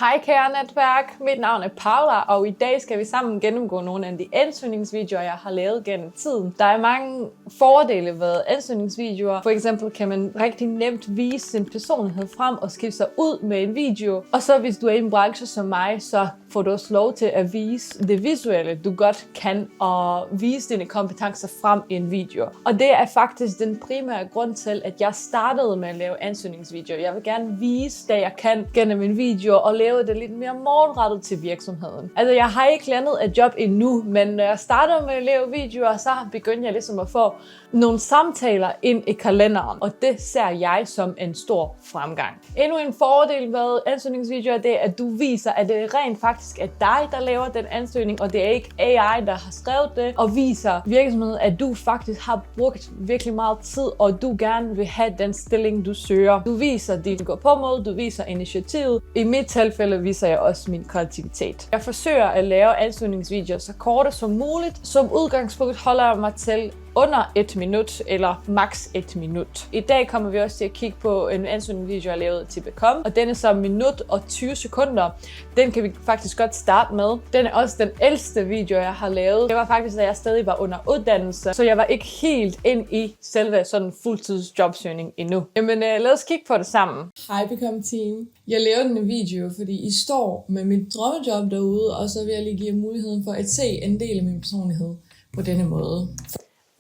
Hej kære netværk, mit navn er Paula, og i dag skal vi sammen gennemgå nogle af de ansøgningsvideoer, jeg har lavet gennem tiden. Der er mange fordele ved ansøgningsvideoer. For eksempel kan man rigtig nemt vise sin personlighed frem og skifte sig ud med en video. Og så hvis du er i en branche som mig, så får du også lov til at vise det visuelle, du godt kan, og vise dine kompetencer frem i en video. Og det er faktisk den primære grund til, at jeg startede med at lave ansøgningsvideoer. Jeg vil gerne vise, hvad jeg kan gennem en video, og lave det lidt mere målrettet til virksomheden. Altså, jeg har ikke landet et job endnu, men når jeg startede med at lave videoer, så begyndte jeg ligesom at få nogle samtaler ind i kalenderen, og det ser jeg som en stor fremgang. Endnu en fordel ved ansøgningsvideoer, det er, at du viser, at det rent faktisk er dig, der laver den ansøgning, og det er ikke AI, der har skrevet det, og viser virksomheden, at du faktisk har brugt virkelig meget tid, og du gerne vil have den stilling, du søger. Du viser dit gå på måde, du viser initiativet. I mit tilfælde viser jeg også min kreativitet. Jeg forsøger at lave ansøgningsvideoer så korte som muligt. Som udgangspunkt holder jeg mig til under 1 minut eller maks 1 minut. I dag kommer vi også til at kigge på en ansøgningsvideo, jeg lavede til Become, og den er så minut og 20 sekunder. Den kan vi faktisk godt starte med. Den er også den ældste video, jeg har lavet. Det var faktisk, da jeg stadig var under uddannelse, så jeg var ikke helt ind i selve sådan fuldtids jobsøgning endnu. Jamen lad os kigge på det sammen. Hej Become Team. Jeg laver den video, fordi I står med mit drømmejob derude, og så vil jeg lige give jer muligheden for at se en del af min personlighed på denne måde.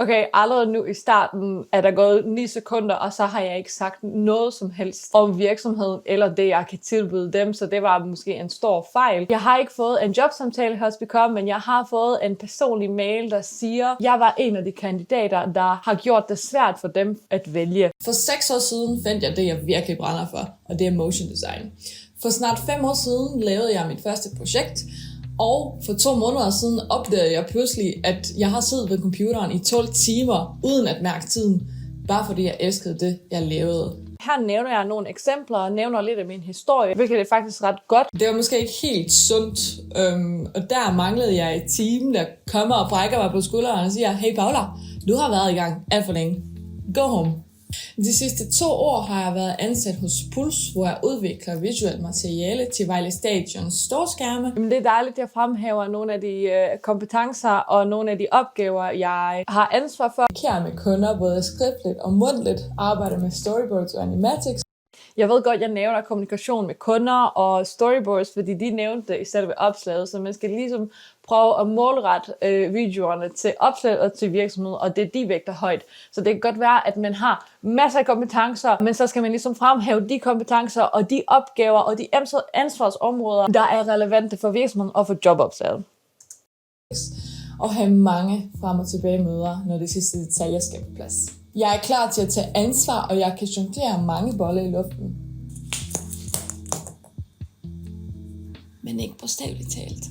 Okay, allerede nu i starten er der gået 9 sekunder, og så har jeg ikke sagt noget som helst om virksomheden eller det, jeg kan tilbyde dem, så det var måske en stor fejl. Jeg har ikke fået en jobsamtale hos Become, men jeg har fået en personlig mail, der siger, at jeg var en af de kandidater, der har gjort det svært for dem at vælge. For 6 år siden fandt jeg det, jeg virkelig brænder for, og det er motion design. For snart 5 år siden lavede jeg mit første projekt, og for 2 måneder siden opdagede jeg pludselig, at jeg har siddet ved computeren i 12 timer, uden at mærke tiden, bare fordi jeg elskede det, jeg lavede. Her nævner jeg nogle eksempler og nævner lidt af min historie, hvilket er faktisk ret godt. Det var måske ikke helt sundt, og der manglede jeg et team, der kommer og brækker mig på skulderen og siger, hey Paula, du har været i gang alt for længe. Go home. De sidste 2 år har jeg været ansat hos Puls, hvor jeg udvikler visuelt materiale til Vejle Stadions storskærme. Det er dejligt, at jeg fremhæver nogle af de kompetencer og nogle af de opgaver, jeg har ansvar for. Jeg kærer med kunder både skriftligt og mundtligt, arbejder med storyboards og animatics. Jeg ved godt, jeg nævner kommunikation med kunder og storyboards, fordi de nævnte det i selve opslaget, så man skal ligesom prøve at målrette videoerne til opslaget og til virksomheden, og det de vægter højt. Så det kan godt være, at man har masser af kompetencer, men så skal man ligesom fremhæve de kompetencer og de opgaver og de ansvarsområder, der er relevante for virksomheden og for jobopslaget. Og have mange frem og tilbage møder, når de sidste detaljer skal på plads. Jeg er klar til at tage ansvar, og jeg kan jonglere mange bolde i luften. Men ikke bogstaveligt talt.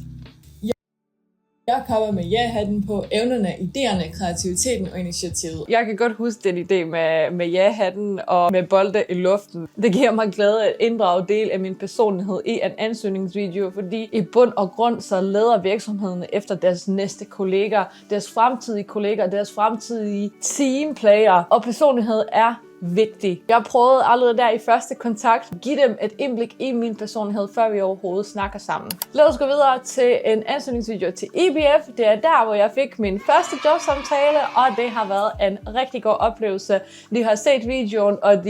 Jeg kommer med ja-hatten på evnerne, idéerne, kreativiteten og initiativet. Jeg kan godt huske den idé med ja-hatten og med bolde i luften. Det giver mig glæde at inddrage del af min personlighed i en ansøgningsvideo, fordi i bund og grund så leder virksomheden efter deres næste kolleger, deres fremtidige kolleger, deres fremtidige teamplayer, og personlighed er vigtig. Jeg prøvede allerede der i første kontakt at give dem et indblik i min personlighed, før vi overhovedet snakker sammen. Lad os gå videre til en ansøgningsvideo til EBF. Det er der, hvor jeg fik min første jobsamtale, og det har været en rigtig god oplevelse. De har set videoen, og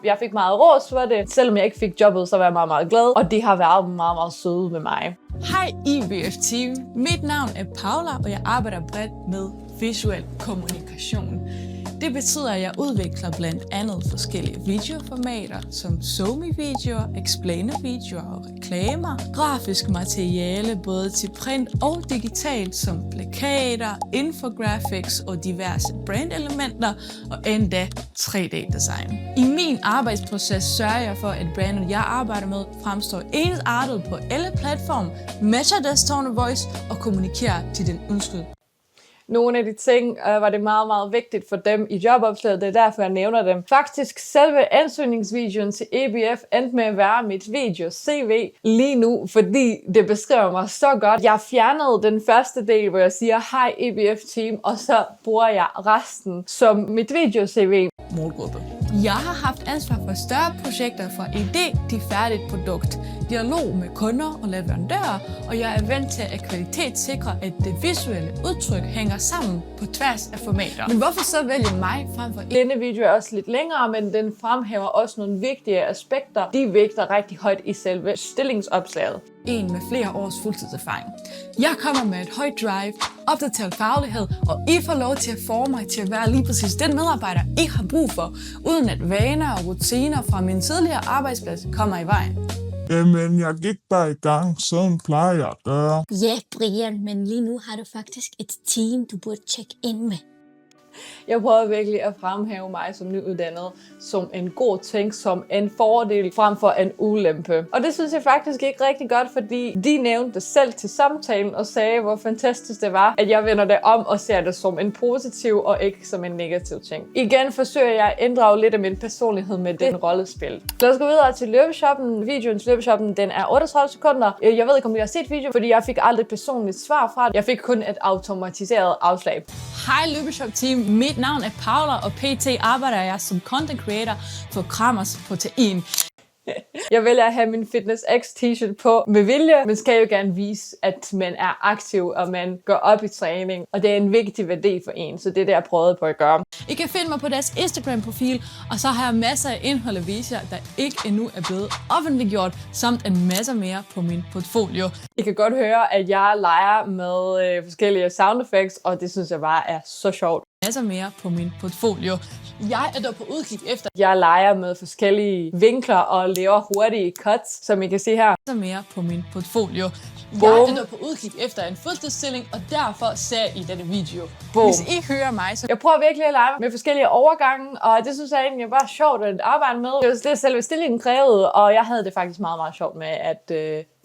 jeg fik meget ros for det. Selvom jeg ikke fik jobbet, så var jeg meget, meget glad, og de har været meget, meget søde med mig. Hej EBF Team. Mit navn er Paula, og jeg arbejder bredt med visuel kommunikation. Det betyder, at jeg udvikler blandt andet forskellige videoformater som SoMe-videoer, Explainer-videoer og reklamer, grafisk materiale både til print og digitalt som plakater, infographics og diverse brandelementer og endda 3D-design. I min arbejdsproces sørger jeg for, at brandet jeg arbejder med fremstår ensartet på alle platforme, matcher deres tone of voice og kommunikerer til den ønskede. Nogle af de ting var det meget, meget vigtigt for dem i jobopslaget, det er derfor, jeg nævner dem. Faktisk selve ansøgningsvideoen til EBF endte med at være mit video-CV lige nu, fordi det beskriver mig så godt. Jeg fjernede den første del, hvor jeg siger, hej EBF-team, og så bruger jeg resten som mit video-CV. Målgruppe. Jeg har haft ansvar for større projekter fra idé til færdigt produkt, dialog med kunder og leverandører, og jeg er vant til at kvalitetssikre, at det visuelle udtryk hænger sammen på tværs af formater. Men hvorfor så vælge mig frem for Denne video er også lidt længere, men den fremhæver også nogle vigtige aspekter. De vægter rigtig højt i selve stillingsopslaget. en med flere års fuldtidserfaring? Jeg kommer med et højt drive, opdateret faglighed, og I får lov til at forme mig til at være lige præcis den medarbejder, I har brug for, uden at vaner og rutiner fra min tidligere arbejdsplads kommer i vejen. Jamen, jeg gik bare i gang, sådan plejer jeg at gøre. Ja, Brian, men lige nu har du faktisk et team, du burde tjekke ind med. Jeg prøver virkelig at fremhæve mig som nyuddannet som en god ting, som en fordel frem for en ulempe. Og det synes jeg faktisk ikke rigtig godt, fordi de nævnte det selv til samtalen og sagde, hvor fantastisk det var, at jeg vender det om og ser det som en positiv og ikke som en negativ ting. Igen forsøger jeg at inddrage lidt af min personlighed med den rollespil. Lad os gå videre til løbeshoppen. Videoens løbeshoppen, den er 38 sekunder. Jeg ved ikke, om I har set videoen, fordi jeg fik aldrig personligt svar fra det. Jeg fik kun et automatiseret afslag. Hej Løbeshop Team, mit navn er Paula, og pt. arbejder jeg som content creator for Kramers Protein. Jeg vælger at have min Fitness X t-shirt på med vilje. Man skal jo gerne vise, at man er aktiv, og man går op i træning. Og det er en vigtig værdi for en, så det er det, jeg prøvede på at gøre. I kan finde mig på deres Instagram-profil, og så har jeg masser af indhold at vise jer, der ikke endnu er blevet offentliggjort, samt en masse mere på min portfolio. I kan godt høre, at jeg leger med forskellige sound effects, og det synes jeg bare er så sjovt. Masser mere på min portfolio. Jeg er dog på udkig efter Jeg leger med forskellige vinkler og laver hurtige cuts, som I kan se her. masser mere på min portfolio. Boom. Jeg er dog på udkig efter en fuldtidsstilling, og derfor ser I denne video. Boom. Hvis I hører mig, så Jeg prøver virkelig at lege med forskellige overgange, og det synes jeg egentlig er bare sjovt at arbejde med. Det var det, selve stillingen krævede, og jeg havde det faktisk meget, meget sjovt med at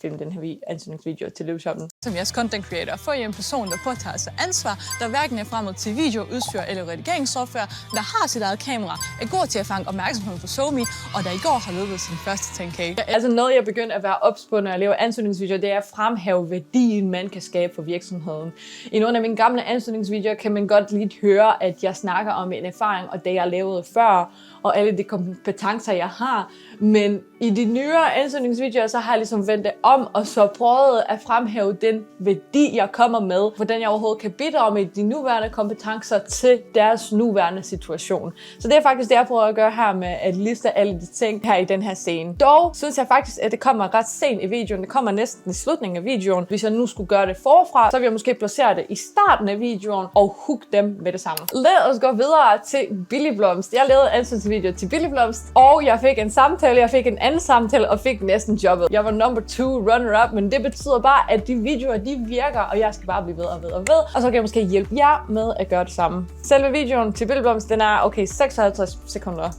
filme den her ansøgningsvideo til løbeshoppen. som jeres content creator får I en person, der påtager sig ansvar, der hverken er fremmed til video, udstyr eller redigeringssoftware, der har sit eget kamera, er god til at fange opmærksomhed på SoMe, og der i går har løbet sin første 10K. Altså noget, jeg begyndte at være ops på, når jeg laver ansøgningsvideoer, det er at fremhæve værdien, man kan skabe for virksomheden. I nogle af mine gamle ansøgningsvideoer kan man godt lige høre, at jeg snakker om en erfaring og det, jeg lavede før, og alle de kompetencer, jeg har. Men i de nyere ansøgningsvideoer, så har jeg ligesom vendt det om, og så prøvet at fremhæve den værdi, jeg kommer med, hvordan jeg overhovedet kan bidrage med de nuværende kompetencer til deres nuværende situation. Så det er faktisk det, jeg prøver at gøre her med at liste alle de ting her i den her scene. Dog synes jeg faktisk, at det kommer ret sent i videoen. Det kommer næsten i slutningen af videoen. Hvis jeg nu skulle gøre det forfra, så vil jeg måske placere det i starten af videoen og hook dem med det samme. Lad os gå videre til Billy Blomst. Jeg lavede ansøgningsvideo til Billy Blomst, og jeg fik en samtale, jeg fik en anden samtale og fik næsten jobbet. Jeg var number 2 runner-up, men det betyder bare, at de videoer, de virker, og jeg skal bare blive ved og ved og ved. Og så kan jeg måske hjælpe jer med at gøre det samme. Selve videoen til Billy Blomst, den er okay 56 sekunder.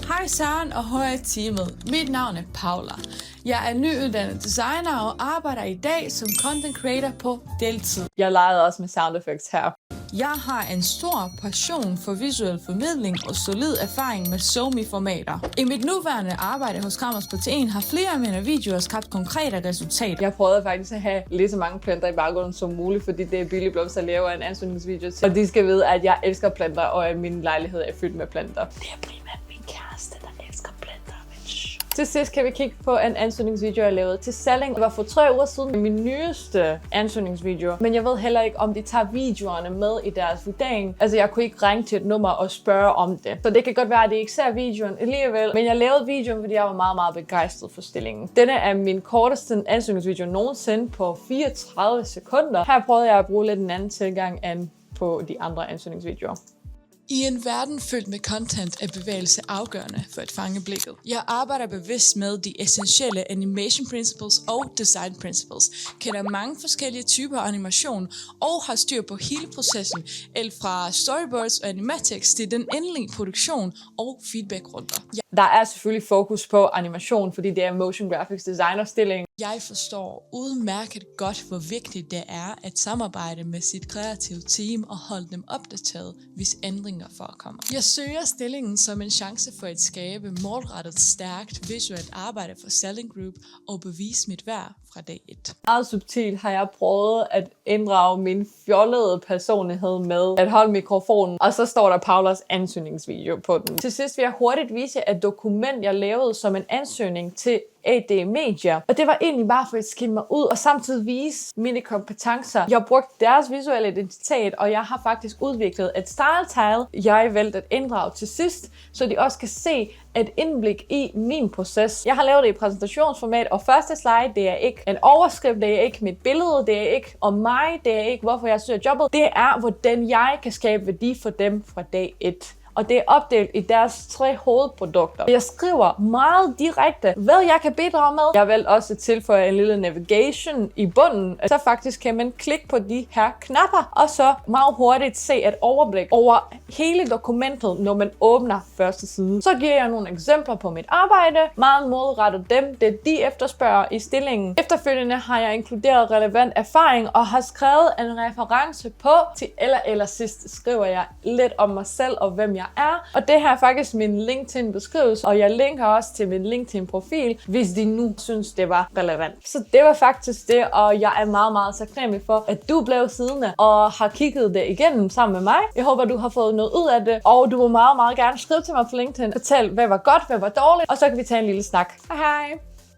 Hej Søren og hej teamet. Mit navn er Paula. Jeg er nyuddannet designer og arbejder i dag som content creator på deltid. Jeg legede også med sound effects her. Jeg har en stor passion for visuel formidling og solid erfaring med SoMe-formater. I mit nuværende arbejde hos Kramers Protein har flere af mine videoer skabt konkrete resultater. Jeg prøvede faktisk at have lige så mange planter i baggrunden som muligt, fordi det er Billy Blomst, der laver en ansøgningsvideo til. Og de skal vide, at jeg elsker planter, og at min lejlighed er fyldt med planter. Det er primært min kæreste, der elsker planter. Til sidst kan vi kigge på en ansøgningsvideo, jeg lavede til Salling. Det var for 3 uger siden min nyeste ansøgningsvideo. Men jeg ved heller ikke, om de tager videoerne med i deres vurdering. Altså, jeg kunne ikke ringe til et nummer og spørge om det. Så det kan godt være, at de ikke ser videoen alligevel. Men jeg lavede videoen, fordi jeg var meget, meget begejstret for stillingen. Denne er min korteste ansøgningsvideo nogensinde på 34 sekunder. Her prøvede jeg at bruge lidt en anden tilgang end på de andre ansøgningsvideoer. I en verden fyldt med content er bevægelse afgørende for at fange blikket. Jeg arbejder bevidst med de essentielle animation principles og design principles, kender mange forskellige typer animation og har styr på hele processen, alt fra storyboards og animatics til den endelige produktion og feedbackrunder. Der er selvfølgelig fokus på animation, fordi det er motion graphics designer-stilling. Jeg forstår udmærket godt, hvor vigtigt det er at samarbejde med sit kreative team og holde dem opdateret, hvis ændringer ansøgninger forekommer. Jeg søger stillingen som en chance for at skabe målrettet stærkt visuelt arbejde for Salling Group og bevise mit værd fra dag 1. Meget subtilt har jeg prøvet at inddrage min fjollede personlighed med at holde mikrofonen, og så står der Paulas ansøgningsvideo på den. Til sidst vil jeg hurtigt vise et dokument, jeg lavede som en ansøgning til AD Media. Og det var egentlig bare for at skille mig ud og samtidig vise mine kompetencer. Jeg har brugt deres visuelle identitet, og jeg har faktisk udviklet et style-tile, jeg valgte at inddrage til sidst, så de også kan se et indblik i min proces. Jeg har lavet det i præsentationsformat, og første slide, det er ikke en overskrift, det er ikke mit billede, det er ikke om mig, det er ikke hvorfor jeg søger jobbet. Det er, hvordan jeg kan skabe værdi for dem fra dag 1. Og det er opdelt i deres 3 hovedprodukter. Jeg skriver meget direkte, hvad jeg kan bidrage med. Jeg vil også tilføje en lille navigation i bunden. Så faktisk kan man klikke på de her knapper, og så meget hurtigt se et overblik over hele dokumentet, når man åbner første side. Så giver jeg nogle eksempler på mit arbejde, meget målrettet dem, det de efterspørger i stillingen. Efterfølgende har jeg inkluderet relevant erfaring og har skrevet en reference på til eller sidst skriver jeg lidt om mig selv og hvem jeg er. Og det her er faktisk min LinkedIn-beskrivelse, og jeg linker også til min LinkedIn-profil, hvis de nu synes, det var relevant. Så det var faktisk det, og jeg er meget, meget taknemmelig for, at du blev siddende og har kigget det igennem sammen med mig. Jeg håber, du har fået noget ud af det, og du må meget, meget gerne skrive til mig på LinkedIn. Fortæl, hvad var godt, hvad var dårligt, og så kan vi tage en lille snak. Hej hej!